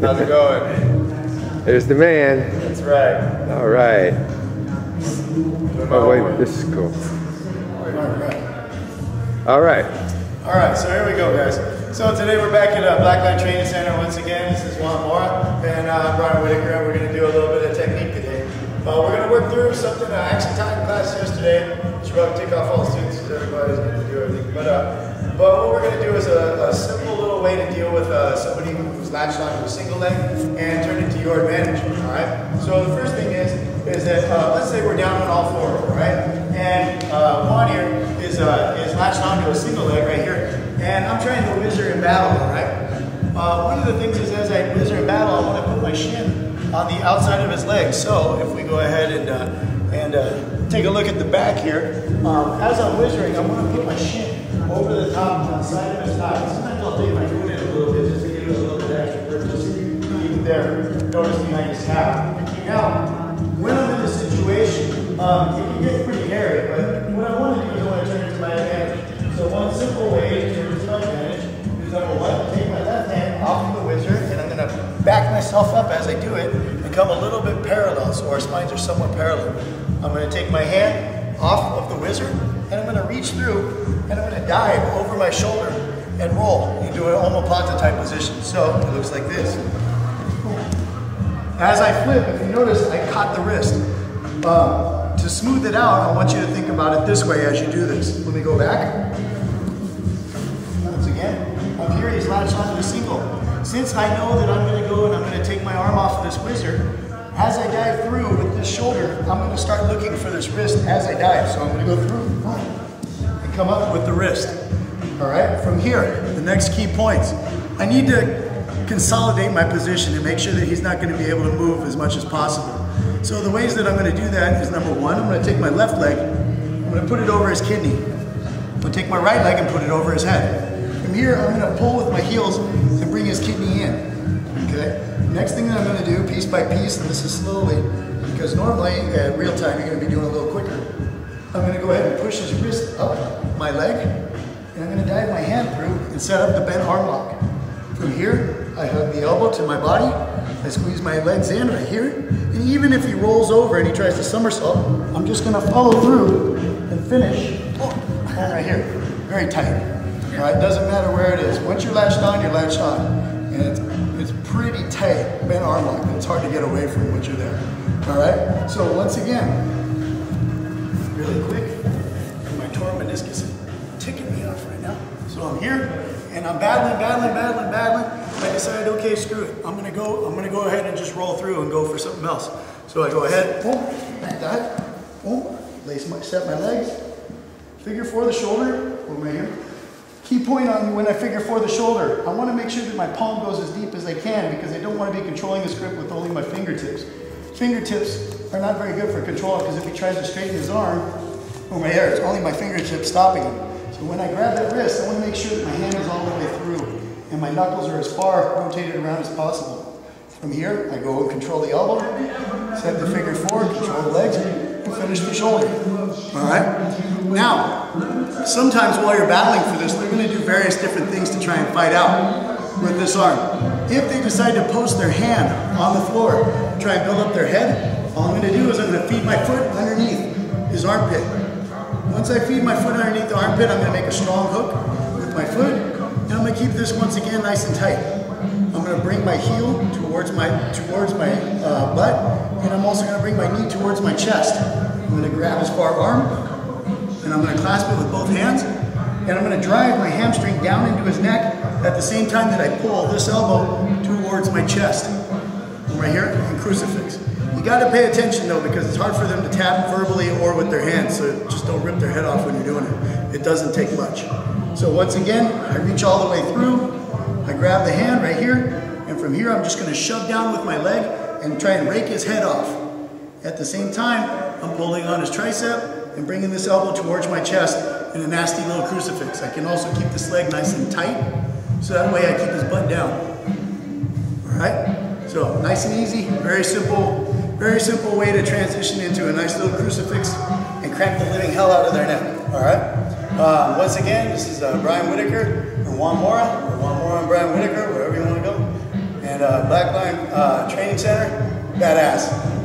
How's it going? There's the man. That's right. All right. Oh wait, this is cool. All right. All right, so here we go, guys. So today we're back at Blackline Training Center once again. This is Juan Mora and Brian Whitaker, and we're going to do a little bit of technique today. We're going to work through something I actually taught in class yesterday. Should probably take off all the students because everybody's going to do everything. But what we're going to do is a simple little way to deal with somebody who's latched onto a single leg and turn it to your advantage. All right. So the first thing is that let's say we're down on all fours, all right, and Juan here is latched onto a single leg right here, and I'm trying to whizzer in battle. All right. One of the things is as I whizzer in battle, I want to put my shin on the outside of his leg. So if we go ahead and take a look at the back here, as I'm whizzering, I want to put my shin over the top on the side of his thigh. Sometimes I'll take my foot in a little bit just to give it a little bit extra grip, just to keep it there. Notice the nice tap. Now, when I'm in this situation, it can get pretty hairy, but what I want to do is I want to turn it to my advantage. So one simple way to turn it to my advantage is number one, take my left hand off of the whizzer, and I'm going to back myself up as I do it and come a little bit parallel, so our spines are somewhat parallel. I'm going to take my hand off of the whizzer, and I'm going to reach through, and I'm going to dive over my shoulder and roll into an omoplata type position. So it looks like this. As I flip, if you notice, I caught the wrist. To smooth it out, I want you to think about it this way as you do this. Let me go back. Once again, up here he's latched onto a single. Since I know that I'm going to go and I'm going to take my arm off of this whizzer, as I dive through with this shoulder, I'm going to start looking for this wrist as I dive. So I'm going to go through and come up with the wrist. All right, from here, the next key points. I need to consolidate my position and make sure that he's not going to be able to move as much as possible. So the ways that I'm going to do that is number one, I'm going to take my left leg, I'm going to put it over his kidney. I'm going to take my right leg and put it over his head. From here, I'm going to pull with my heels and bring his kidney in. Okay. Next thing that I'm going to do, piece by piece, and this is slowly, because normally at real time you're going to be doing a little quicker. I'm going to go ahead and push his wrist up my leg, and I'm going to dive my hand through and set up the bent arm lock. From here, I hug the elbow to my body, I squeeze my legs in right here, and even if he rolls over and he tries to somersault, I'm just going to follow through and finish right here, very tight. All right, doesn't matter where it is. Once you're latched on, you're latched on, and it's pretty tight, bent arm lock, and it's hard to get away from once you're there. All right, so once again, really quick, my torn meniscus is ticking me off right now. So I'm here, and I'm battling. I decided, okay, screw it. I'm gonna go ahead and just roll through and go for something else. So I go ahead, boom, like that, boom, set my legs, figure four the shoulder, boom, right here. Key point on when I figure four the shoulder, I want to make sure that my palm goes as deep as I can because I don't want to be controlling this grip with only my fingertips. Fingertips are not very good for control because if he tries to straighten his arm, boom, right here, it's only my fingertips stopping him. So when I grab that wrist, I want to make sure that my hand is all the way through and my knuckles are as far rotated around as possible. From here, I go and control the elbow, set the figure four, control the legs, and finish the shoulder. All right? Now, sometimes while you're battling for this, they're going to do various different things to try and fight out with this arm. If they decide to post their hand on the floor, try and build up their head, all I'm going to do is I'm going to feed my foot underneath his armpit. Once I feed my foot underneath the armpit, I'm going to make a strong hook with my foot, and I'm going to keep this once again nice and tight. I'm going to bring my heel towards my butt, and I'm also going to bring my knee towards my chest. I'm going to grab his far arm, and I'm going to clasp it with both hands, and I'm going to drive my hamstring down into his neck at the same time that I pull this elbow towards my chest. Right here, in crucifix. You got to pay attention though because it's hard for them to tap verbally or with their hands, so just don't rip their head off when you're doing it. It doesn't take much. So once again, I reach all the way through, I grab the hand right here, and from here I'm just going to shove down with my leg and try and rake his head off. At the same time, I'm pulling on his tricep and bringing this elbow towards my chest in a nasty little crucifix. I can also keep this leg nice and tight, so that way I keep his butt down. All right? So nice and easy, very simple way to transition into a nice little crucifix and crank the living hell out of their neck. All right? Once again, this is Brian Whitaker from Wamora and Brian Whitaker, wherever you want to go. And Black Line Training Center, badass.